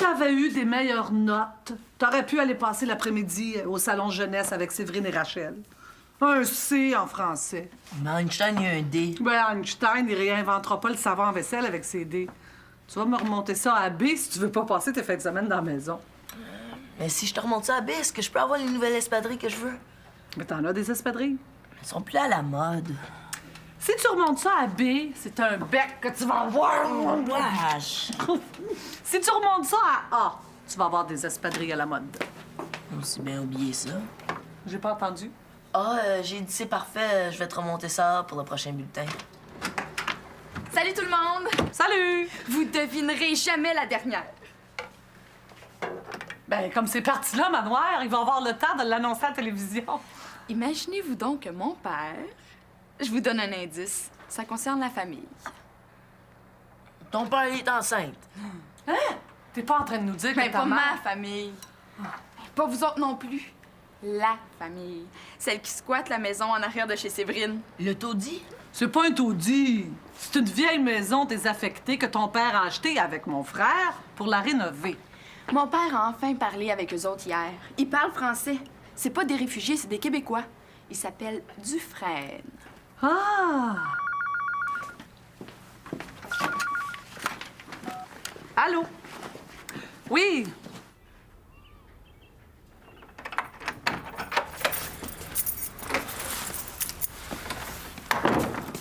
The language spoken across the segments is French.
t'avais eu des meilleures notes, t'aurais pu aller passer l'après-midi au salon jeunesse avec Séverine et Rachel. Un C en français. Mais Einstein, il y a un D. Ben, Einstein, il réinventera pas le savon en vaisselle avec ses dés. Tu vas me remonter ça à B si tu veux pas passer tes fins de semaine dans la maison. Mais si je te remonte ça à B, est-ce que je peux avoir les nouvelles espadrilles que je veux? Mais t'en as des espadrilles. Elles sont plus à la mode. Si tu remontes ça à B, c'est un bec que tu vas avoir. Wesh! Si tu remontes ça à A, tu vas avoir des espadrilles à la mode. On s'est bien oublié ça. J'ai pas entendu. J'ai dit c'est parfait, je vais te remonter ça pour le prochain bulletin. Salut tout le monde! Salut! Vous devinerez jamais la dernière. Ben, comme c'est parti là, Manoir, il va avoir le temps de l'annoncer à la télévision. Imaginez-vous donc que mon père... Je vous donne un indice. Ça concerne la famille. Ton père est enceinte. Hein? T'es pas en train de nous dire Mais que ta pas mère... ma famille. Pas vous autres non plus. La famille. Celle qui squatte la maison en arrière de chez Séverine. Le taudis? C'est pas un taudis. C'est une vieille maison désaffectée que ton père a achetée avec mon frère pour la rénover. Mon père a enfin parlé avec eux autres hier. Ils parlent français. C'est pas des réfugiés, c'est des Québécois. Ils s'appellent Dufresne. Ah! Allô? Oui?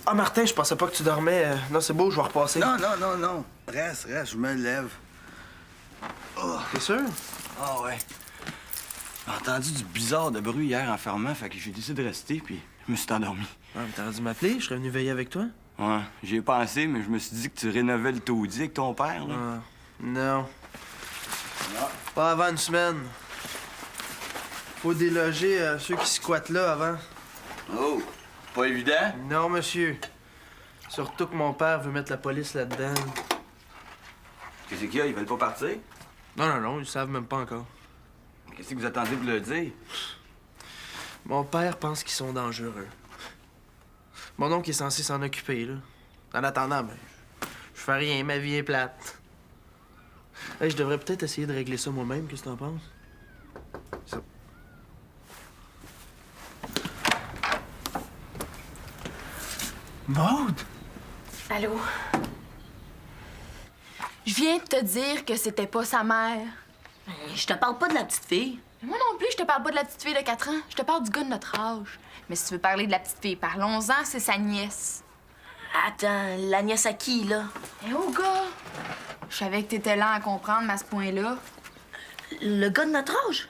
Ah, Martin, je pensais pas que tu dormais. Non, c'est beau, je vais repasser. Non. Reste, je me lève. T'es sûr? Ah ouais. J'ai entendu du bizarre de bruit hier en fermant, fait que j'ai décidé de rester, puis je me suis endormi. Ouais, mais t'aurais dû m'appeler, je serais venu veiller avec toi. Ouais, j'y ai pensé, mais je me suis dit que tu rénovais le taudis avec ton père, là. Ah, non. Pas avant une semaine. Faut déloger ceux qui squattent là avant. Oh, pas évident. Non, monsieur. Surtout que mon père veut mettre la police là-dedans. Qu'est-ce qu'il y a? Ils veulent pas partir? Non, ils savent même pas encore. Qu'est-ce que vous attendez pour le dire? Mon père pense qu'ils sont dangereux. Mon oncle est censé s'en occuper, là. En attendant, ben, je fais rien, ma vie est plate. Hey, je devrais peut-être essayer de régler ça moi-même, qu'est-ce que t'en penses? Ça. Maude! Allô? Je viens de te dire que c'était pas sa mère. Je te parle pas de la petite fille. Moi non plus, je te parle pas de la petite fille de 4 ans. Je te parle du gars de notre âge. Mais si tu veux parler de la petite fille, parlons-en, c'est sa nièce. Attends, la nièce à qui, là? Eh oh, gars! Je savais que t'étais lent à comprendre, mais à ce point-là. Le gars de notre âge?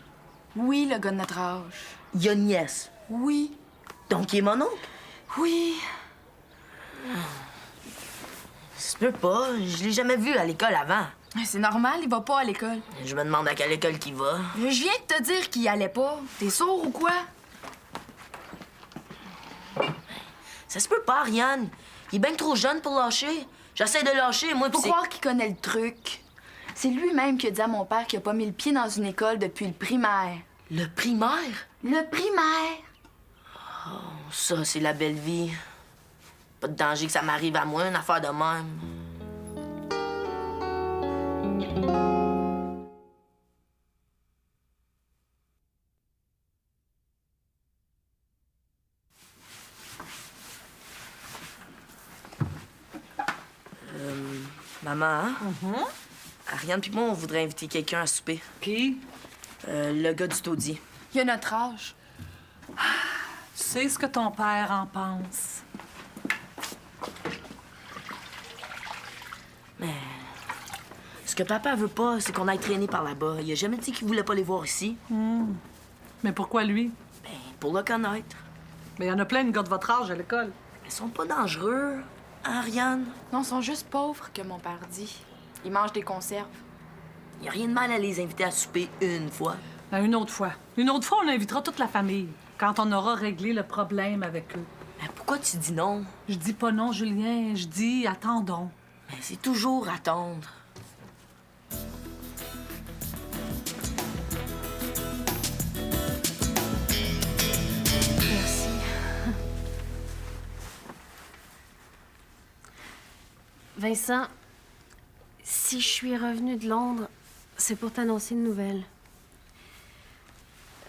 Oui, le gars de notre âge. Il y a une nièce. Oui. Donc, il est mon oncle? Oui. Ça se peut pas, je l'ai jamais vu à l'école avant. C'est normal, il va pas à l'école. Je me demande à quelle école qu'il va. Je viens de te dire qu'il y allait pas. T'es sourd ou quoi? Ça se peut pas, Ariane. Il est bien trop jeune pour lâcher. J'essaie de lâcher, moi, pis Faut c'est... croire qu'il connaît le truc. C'est lui-même qui a dit à mon père qu'il a pas mis le pied dans une école depuis le primaire. Le primaire? Le primaire? Ça, c'est la belle vie. Pas de danger que ça m'arrive à moi, une affaire de même. Maman, hein? Ariane puis moi, on voudrait inviter quelqu'un à souper. Qui? Le gars du taudis. Il a notre âge. Tu sais ce que ton père en pense. Mais... Ce que papa veut pas, c'est qu'on aille traîner par là-bas. Il a jamais dit qu'il voulait pas les voir ici. Mais pourquoi lui? Ben, pour le connaître. Mais il y en a plein de gars de votre âge à l'école. Ils sont pas dangereux, hein, Ariane? Non, ils sont juste pauvres, que mon père dit. Ils mangent des conserves. Y a rien de mal à les inviter à souper une fois. Ben, une autre fois. Une autre fois, on invitera toute la famille. Quand on aura réglé le problème avec eux. Mais pourquoi tu dis non? Je dis pas non, Julien. Je dis attendons. Mais c'est toujours attendre. Merci. Vincent, si je suis revenue de Londres, C'est pour t'annoncer une nouvelle.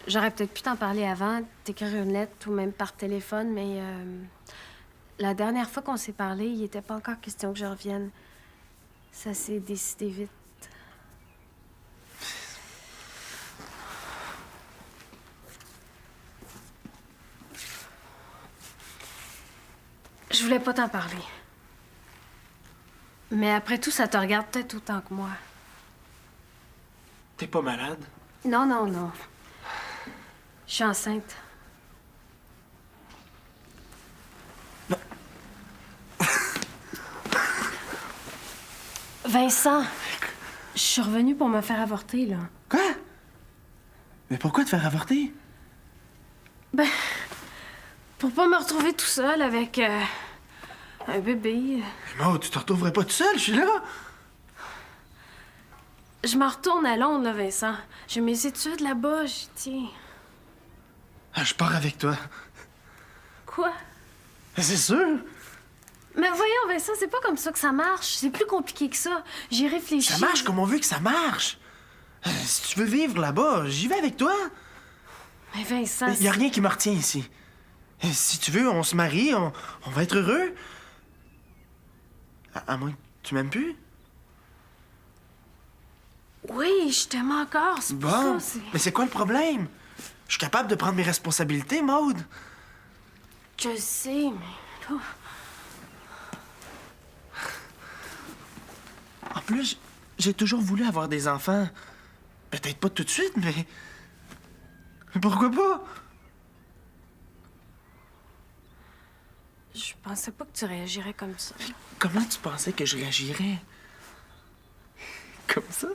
J'aurais peut-être pu t'en parler avant, t'écrire une lettre ou même par téléphone, mais la dernière fois qu'on s'est parlé, il n'était pas encore question que je revienne. Ça s'est décidé vite. Je voulais pas t'en parler. Mais après tout, ça te regarde peut-être autant que moi. T'es pas malade? Non, non, non. Je suis enceinte. Vincent, je suis revenue pour me faire avorter, là. Quoi? Mais pourquoi te faire avorter? Ben, pour pas me retrouver tout seul avec un bébé. Mais Maud, tu te retrouverais pas tout seul, je suis là. Je m'en retourne à Londres, là, Vincent. J'ai mes études là-bas, j'y tiens. Ah, je pars avec toi. Quoi? C'est sûr. Mais voyons, Vincent, c'est pas comme ça que ça marche. C'est plus compliqué que ça. J'y réfléchis. Ça marche comme on veut que ça marche. Si tu veux vivre là-bas, j'y vais avec toi. Mais Vincent, Il y a rien qui me retient ici. Si tu veux, on se marie, on va être heureux. À moins que tu m'aimes plus. Oui, je t'aime encore, c'est pour Bon, ça, mais c'est quoi le problème? Je suis capable de prendre mes responsabilités, Maude. Je le sais, mais là... En plus, j'ai toujours voulu avoir des enfants. Peut-être pas tout de suite, mais... Pourquoi pas? Je pensais pas que tu réagirais comme ça. Comment tu pensais que je réagirais? Comme ça?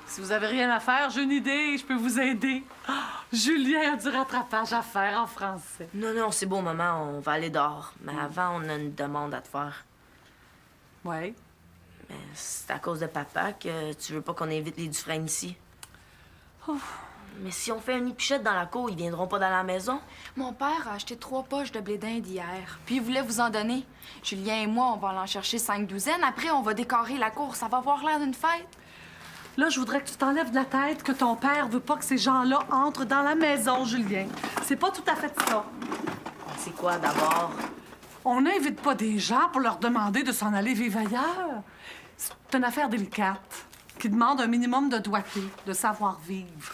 Si vous avez rien à faire, j'ai une idée, je peux vous aider. Julien a du rattrapage à faire en français. Non, non, c'est bon, maman, on va aller dehors. Mais avant, on a une demande à te faire. Ouais. Mais c'est à cause de papa que tu veux pas qu'on invite les Dufresne ici. Mais si on fait un épichette dans la cour, ils viendront pas dans la maison? Mon père a acheté 3 poches de blé d'Inde hier, puis il voulait vous en donner. Julien et moi, on va en chercher 5 douzaines. Après, on va décorer la cour. Ça va avoir l'air d'une fête. Là, je voudrais que tu t'enlèves de la tête que ton père veut pas que ces gens-là entrent dans la maison, Julien. C'est pas tout à fait ça. C'est quoi, d'abord? On n'invite pas des gens pour leur demander de s'en aller vivre ailleurs. C'est une affaire délicate qui demande un minimum de doigté, de savoir-vivre.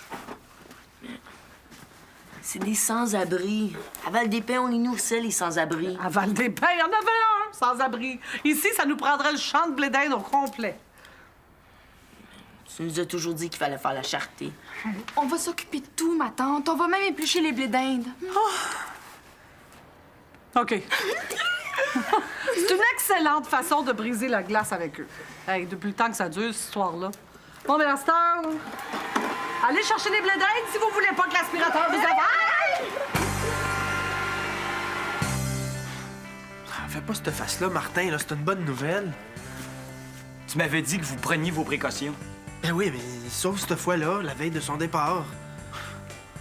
C'est des sans-abri. À Val-des-Pins, on les nourrissait, les sans-abri. À Val-des-Pins, il y en avait un, sans-abri. Ici, ça nous prendrait le champ de blé d'Inde au complet. Tu nous as toujours dit qu'il fallait faire la charité. On va s'occuper de tout, ma tante. On va même éplucher les blés d'Inde. OK. C'est une excellente façon de briser la glace avec eux. Hey, depuis le temps que ça dure, cette histoire-là. Bon, bien, à cette heure, allez chercher les blés d'Inde si vous voulez pas que l'aspirateur vous avale! Fais pas cette face-là, Martin, là, c'est une bonne nouvelle. Tu m'avais dit que vous preniez vos précautions. Ben oui, mais sauf cette fois-là, la veille de son départ.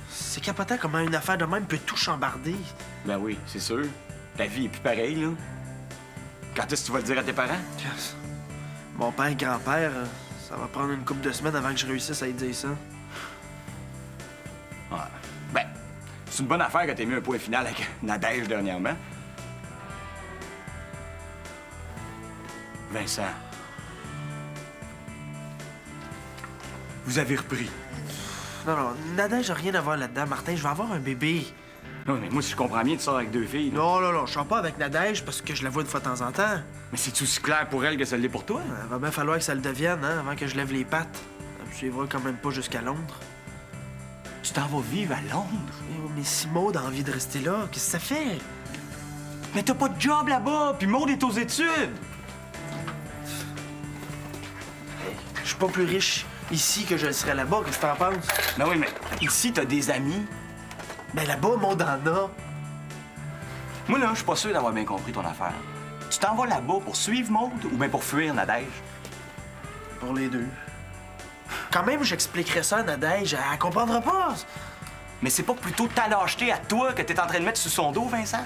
C'est capotant comment une affaire de même peut tout chambarder. Ben oui, c'est sûr. Ta vie est plus pareille, là. Quand est-ce que tu vas le dire à tes parents? Mon père et grand-père, ça va prendre une couple de semaines avant que je réussisse à lui dire ça. Ouais. Ben, c'est une bonne affaire que t'aies mis un point final avec Nadège dernièrement. Vincent. Vous avez repris. Non, non, Nadège n'a rien à voir là-dedans, Martin. Je vais avoir un bébé. Non, mais moi, si je comprends bien, tu sors avec 2 filles. Là. Non, non, non, je sors pas avec Nadège parce que je la vois une fois de temps en temps. Mais c'est-tu aussi clair pour elle que ça l'est pour toi? Il va bien falloir que ça le devienne, hein, avant que je lève les pattes. Je suivrai quand même pas jusqu'à Londres. Tu t'en vas vivre à Londres? Mais si Maud a envie de rester là, qu'est-ce que ça fait? Mais t'as pas de job là-bas, puis Maud est aux études! Je suis pas plus riche ici que je le serais là-bas, qu'est-ce que t'en penses? Ben oui, mais ici, t'as des amis. Ben là-bas, Maud en a. Moi, là, je suis pas sûr d'avoir bien compris ton affaire. Tu t'en vas là-bas pour suivre Maud ou bien pour fuir Nadège? Pour les deux. Quand même, j'expliquerai ça à Nadège, elle comprendra pas. Mais c'est pas plutôt ta lâcheté à toi que t'es en train de mettre sur son dos, Vincent?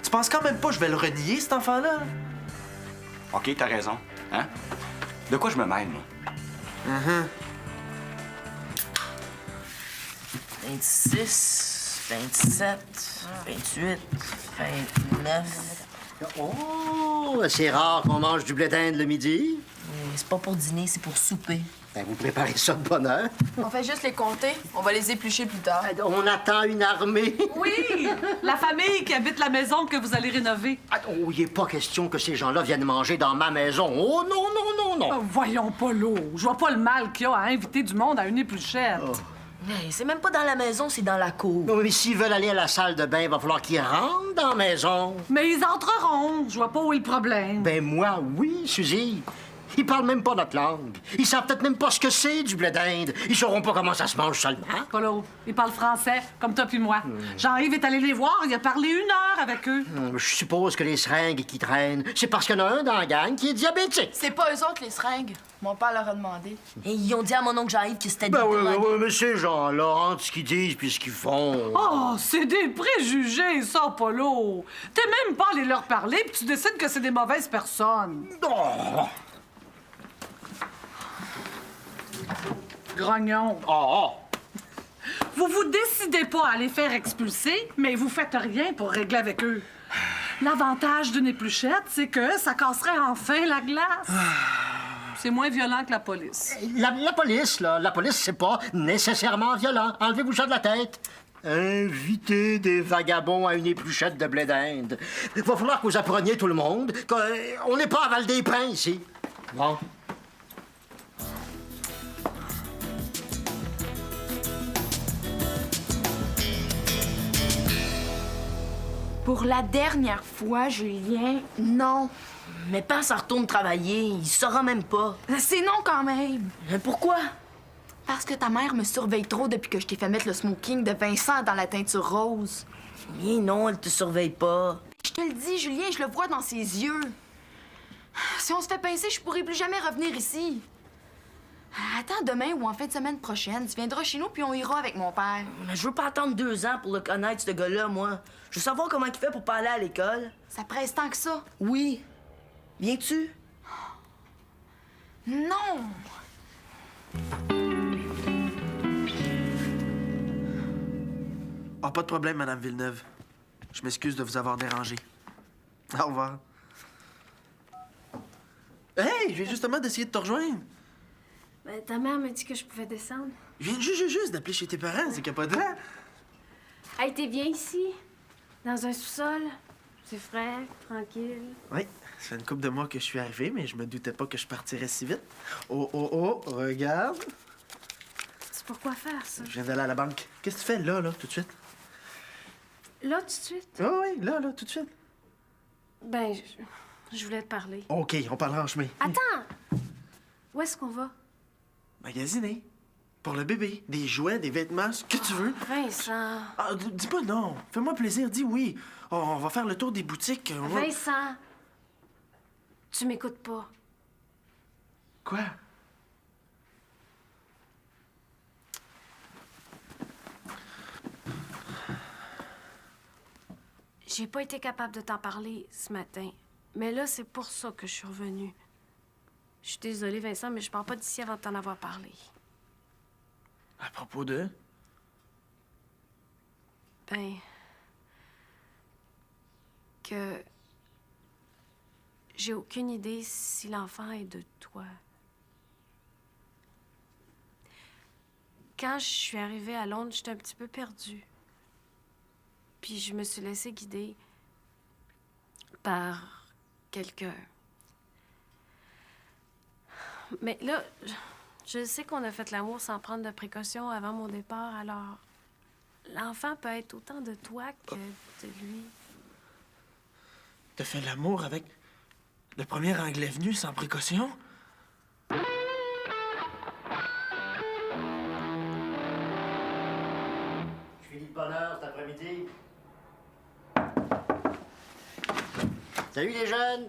Tu penses quand même pas que je vais le renier, cet enfant-là? OK, t'as raison. Hein? De quoi je me mêle, moi? 26, 27, 28, 29. Oh, c'est rare qu'on mange du blé d'Inde le midi. C'est pas pour dîner, c'est pour souper. Ben, vous préparez ça de bonne heure. On fait juste les compter. On va les éplucher plus tard. On attend une armée. Oui! La famille qui habite la maison que vous allez rénover. Ah, oh, il n'est pas question que ces gens-là viennent manger dans ma maison. Oh non, non, non, non. Voyons pas l'eau. Je vois pas le mal qu'il y a à inviter du monde à une épluchette. Hey, c'est même pas dans la maison, c'est dans la cour. Non, mais s'ils veulent aller à la salle de bain, il va falloir qu'ils rentrent dans la maison. Mais ils entreront. Je vois pas où est le problème. Ben moi, oui, Suzy. Ils parlent même pas notre langue. Ils savent peut-être même pas ce que c'est du blé d'Inde. Ils sauront pas comment ça se mange seulement. Polo, ils parlent français, comme toi puis moi. Jean-Yves est allé les voir, il a parlé 1 heure avec eux. Je suppose que les seringues qui traînent, c'est parce qu'il y en a un dans la gang qui est diabétique. C'est pas eux autres, les seringues. Mon père leur a demandé. Et ils ont dit à mon oncle Jean-Yves que c'était Ben des oui, drogués. mais ces gens-là, entre ce qu'ils disent puis ce qu'ils font... Oh, c'est des préjugés, ça, Polo. T'es même pas allé leur parler, puis tu décides que c'est des mauvaises personnes. Oh! Grognon. Oh! Vous vous décidez pas à les faire expulser, mais vous faites rien pour régler avec eux. L'avantage d'une épluchette, c'est que ça casserait enfin la glace. C'est moins violent que la police. La police, là, la police, c'est pas nécessairement violent. Enlevez-vous ça de la tête. Inviter des vagabonds à une épluchette de blé d'Inde. Il va falloir que vous appreniez tout le monde qu'on n'est pas à Val-des-Pins ici. Bon. Pour la dernière fois, Julien, non. Mais pas ça retourne travailler, il saura même pas. C'est non quand même. Mais pourquoi? Parce que ta mère me surveille trop depuis que je t'ai fait mettre le smoking de Vincent dans la teinture rose. Mais non, elle te surveille pas. Je te le dis, Julien, je le vois dans ses yeux. Si on se fait pincer, je pourrai plus jamais revenir ici. Attends demain ou en fin de semaine prochaine. Tu viendras chez nous puis on ira avec mon père. Mais je veux pas attendre 2 ans pour le connaître, ce gars-là, moi. Je veux savoir comment il fait pour pas aller à l'école. Ça presse tant que ça. Oui. Viens-tu? Non! Ah, pas de problème, Madame Villeneuve. Je m'excuse de vous avoir dérangé. Au revoir. Hey, je viens justement d'essayer de te rejoindre. Ben, ta mère m'a dit que je pouvais descendre. Je viens juste d'appeler chez tes parents, c'est capotant. Hey, t'es bien ici? Dans un sous-sol? C'est frais, tranquille. Oui, ça fait une couple de mois que je suis arrivé, mais je me doutais pas que je partirais si vite. Oh, regarde. C'est pour quoi faire, ça? Je viens d'aller à la banque. Qu'est-ce que tu fais là, tout de suite? Là, tout de suite? Oh, oui, là, tout de suite. Ben, je voulais te parler. OK, on parlera en chemin. Attends! Où est-ce qu'on va? Magasiner. Pour le bébé. Des jouets, des vêtements, ce que tu veux. Vincent! Ah, dis pas non. Fais-moi plaisir, dis oui. Oh, on va faire le tour des boutiques. On va... Vincent! Tu m'écoutes pas. Quoi? J'ai pas été capable de t'en parler ce matin. Mais là, c'est pour ça que je suis revenue. Je suis désolée, Vincent, mais je pars pas d'ici avant de t'en avoir parlé. À propos de... Ben... que... j'ai aucune idée si l'enfant est de toi. Quand je suis arrivée à Londres, j'étais un petit peu perdue. Puis je me suis laissée guider par quelqu'un. Mais là, je sais qu'on a fait l'amour sans prendre de précautions avant mon départ, alors l'enfant peut être autant de toi que de lui. T'as fait l'amour avec le premier Anglais venu sans précaution? Je finis de bonne heure cet après-midi. Salut les jeunes!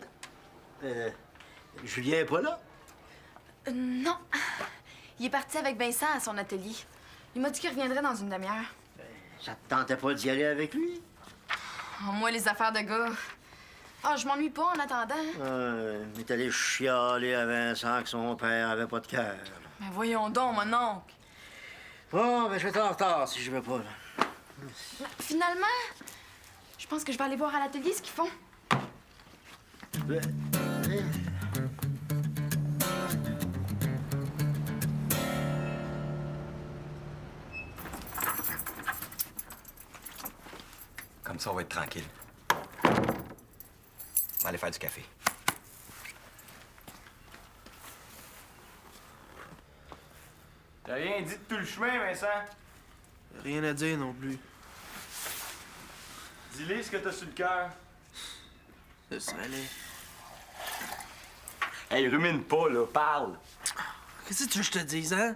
Julien est pas là? Non. Il est parti avec Vincent à son atelier. Il m'a dit qu'il reviendrait dans une demi-heure. Ça te tentait pas d'y aller avec lui? Oh, moi, les affaires de gars. Ah, je m'ennuie pas en attendant. Il est allé chialer à Vincent que son père avait pas de cœur. Mais voyons donc, mon oncle. Bon, ben je vais être en retard si je vais pas, là. Finalement, je pense que je vais aller voir à l'atelier ce qu'ils font. Comme ça, on va être tranquille. On va aller faire du café. T'as rien dit de tout le chemin, Vincent? Rien à dire non plus. Dis-lui ce que t'as sur le cœur. Ça serait laid. Hey, rumine pas, là. Parle. Qu'est-ce que tu veux que je te dise, hein?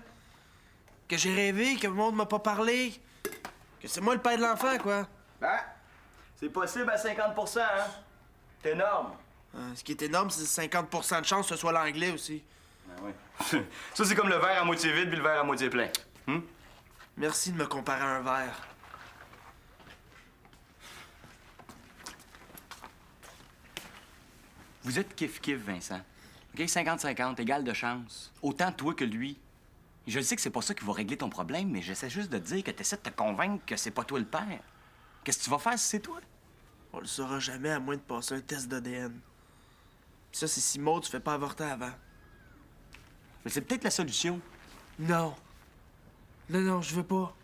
Que j'ai rêvé, que le monde m'a pas parlé. Que c'est moi le père de l'enfant, quoi. Ben, c'est possible à 50 hein? C'est énorme. Ce qui est énorme, c'est 50 de chance que ce soit l'anglais aussi. Ben oui. Ça, c'est comme le verre à moitié vide puis le verre à moitié plein. Merci de me comparer à un verre. Vous êtes kiff-kiff, Vincent. OK? 50-50, égal de chance. Autant toi que lui. Je sais que c'est pas ça qui va régler ton problème, mais j'essaie juste de te dire que t'essaies de te convaincre que c'est pas toi le père. Qu'est-ce que tu vas faire si c'est toi? On le saura jamais à moins de passer un test d'ADN. Ça, c'est si Maud tu fais pas avorter avant. Mais c'est peut-être la solution. Non. Non, je veux pas.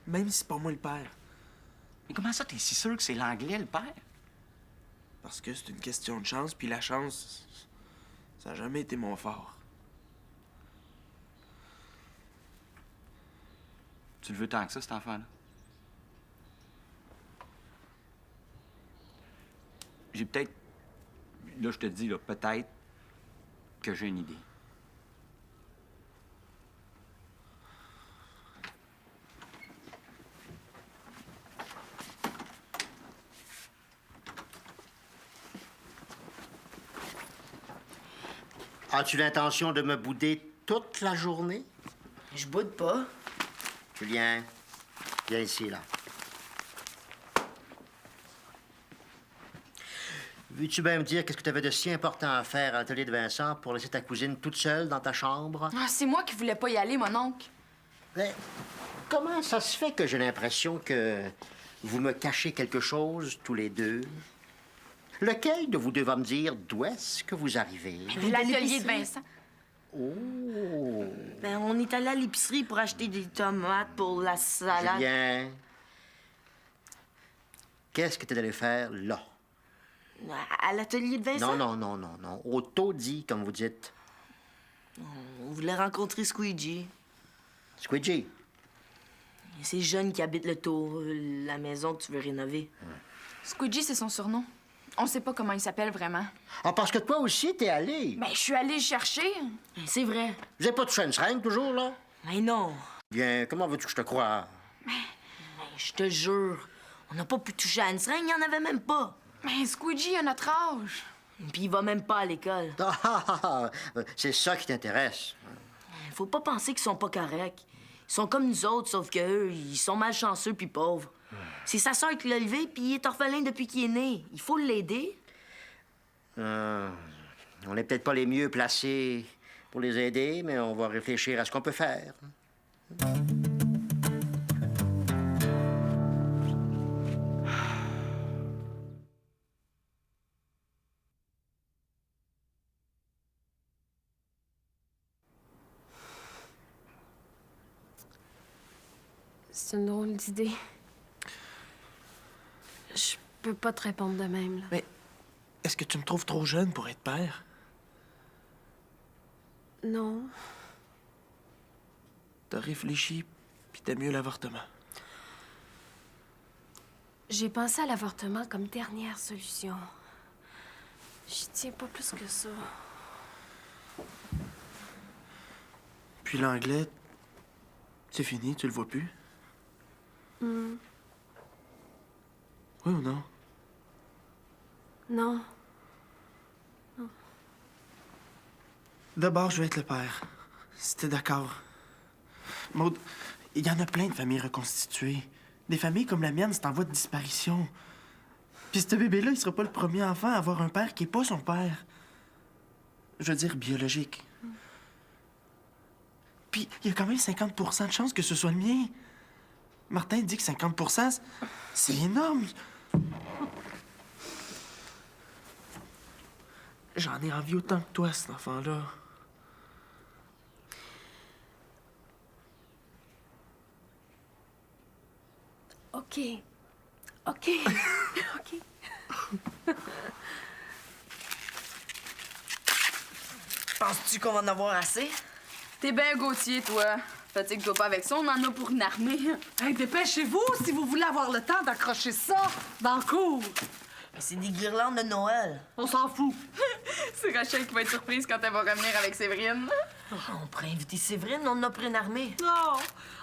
Même si c'est pas moi le père. Mais comment ça, t'es si sûr que c'est l'anglais le père? Parce que c'est une question de chance, puis la chance, ça a jamais été mon fort. Tu le veux tant que ça, cet enfant-là? J'ai peut-être... Là, je te dis, là, peut-être que j'ai une idée. As-tu l'intention de me bouder toute la journée? Je boude pas. Julien, viens ici, là. Veux-tu bien me dire qu'est-ce que tu avais de si important à faire à l'atelier de Vincent pour laisser ta cousine toute seule dans ta chambre? Ah, c'est moi qui voulais pas y aller, mon oncle. Mais comment ça se fait que j'ai l'impression que vous me cachez quelque chose tous les deux? Lequel de vous deux va me dire d'où est-ce que vous arrivez? L'atelier de Vincent. Oh! Ben, on est allé à l'épicerie pour acheter des tomates pour la salade. Julien, qu'est-ce que tu es allé faire là? À l'atelier de Vincent? Non. Au taudis, comme vous dites. On voulait rencontrer Squeegee. Squeegee. C'est Jeune qui habite le tour, la maison que tu veux rénover. Squeegee, c'est son surnom. On sait pas comment il s'appelle vraiment. Ah, parce que toi aussi, t'es allé. Ben, je suis allée le chercher. Ben, c'est vrai. Vous avez pas touché une seringue, toujours, là? Mais non. Bien, comment veux-tu que je te croie? Ben, je te jure, on n'a pas pu toucher à une seringue, il n'y en avait même pas. Mais Squeegee a notre âge. Puis il va même pas à l'école. C'est ça qui t'intéresse. Faut pas penser qu'ils sont pas corrects. Ils sont comme nous autres, sauf que eux, ils sont malchanceux puis pauvres. C'est sa sœur qui l'a élevé, puis il est orphelin depuis qu'il est né. Il faut l'aider. On n'est peut-être pas les mieux placés pour les aider, mais on va réfléchir à ce qu'on peut faire. C'est une drôle d'idée. Je peux pas te répondre de même, là. Mais est-ce que tu me trouves trop jeune pour être père? Non. T'as réfléchi, puis t'aimes mieux l'avortement. J'ai pensé à l'avortement comme dernière solution. J'y tiens pas plus que ça. Puis l'anglais, c'est fini, tu le vois plus? Oui ou non? Non. D'abord, je vais être le père. Si t'es d'accord. Maud, Il y en a plein de familles reconstituées. Des familles comme la mienne, c'est en voie de disparition. Puis ce bébé-là, il sera pas le premier enfant à avoir un père qui est pas son père. Je veux dire, biologique. Puis il y a quand même 50 de chances que ce soit le mien. Martin dit que 50 c'est énorme. J'en ai envie autant que toi, cet enfant-là. OK. OK. OK. Penses-tu qu'on va en avoir assez? T'es bien Gauthier, toi. Fatigue-toi pas avec ça, on en a pour une armée. Hey, dépêchez-vous si vous voulez avoir le temps d'accrocher ça dans le cours. C'est des guirlandes de Noël. On s'en fout. C'est Rachel qui va être surprise quand elle va revenir avec Séverine. On pourrait inviter Séverine, on en a pris une armée. Non,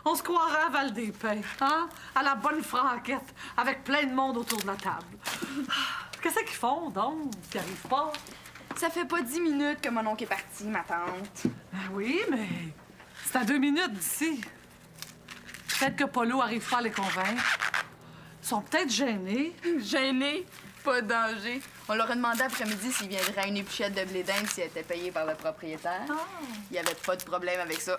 on se croirait à Val-des-Pins, hein? À la bonne franquette, avec plein de monde autour de la table. Qu'est-ce qu'ils font, donc? Ils arrivent pas? Ça fait pas 10 minutes que mon oncle est parti, ma tante. Ben oui, mais c'est à 2 minutes d'ici. Peut-être que Polo arrive pas à les convaincre. Ils sont peut-être gênés. Gêné? Pas de danger. On leur a demandé après-midi s'il viendrait à une épluchette de blé d'Inde si elle était payée par le propriétaire. Il y avait pas de problème avec ça.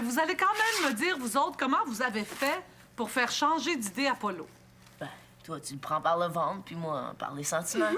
Vous allez quand même me dire, vous autres, comment vous avez fait pour faire changer d'idée à Polo. Ben, toi, tu le prends par le ventre, puis moi, par les sentiments.